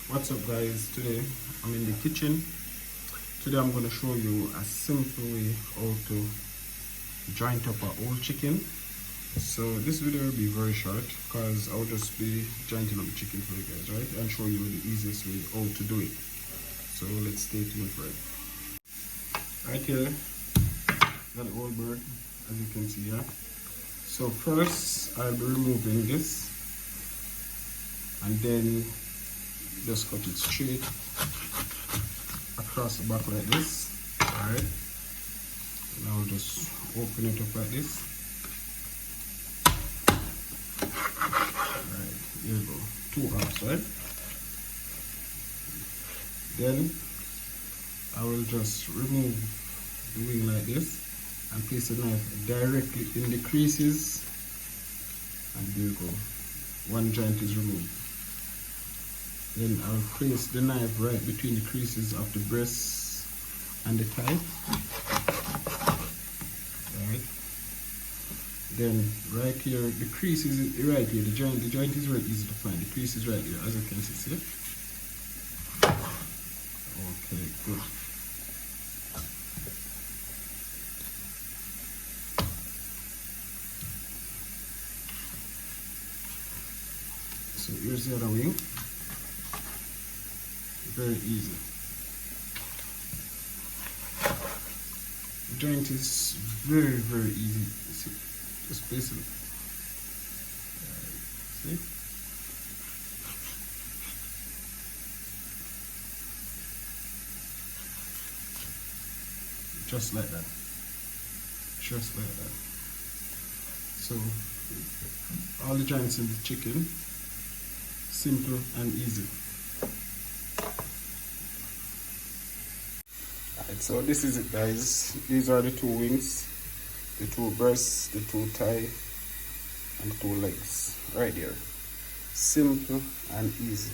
What's up guys, today I'm in the kitchen. Today I'm going to show you a simple way how to joint up a whole chicken. So this video will be very short because I'll just be jointing up the chicken for you guys, right? And show you the easiest way how to do it. So let's stay tuned for it. Right here, got the whole bird, as you can see here. So first I'll be removing this and then just cut it straight across the back like this. Alright, now just open it up like this. Alright, here you go, 2 halves, right? Then I will just remove the wing like this and place the knife directly in the creases, and there you go, one joint is removed. Then I'll place the knife right between the creases of the breast and the thigh. Right. Then right here, the crease is right here. The joint is very easy to find. The crease is right here, as you can see. Okay, good. So here's the other wing. Very easy. The joint is very easy. See, just place it. See? Just like that. Just like that. So all the joints in the chicken, simple and easy. So this is it guys, these are the 2 wings, the 2 breasts, the 2 thigh and the 2 legs right there. Simple and easy.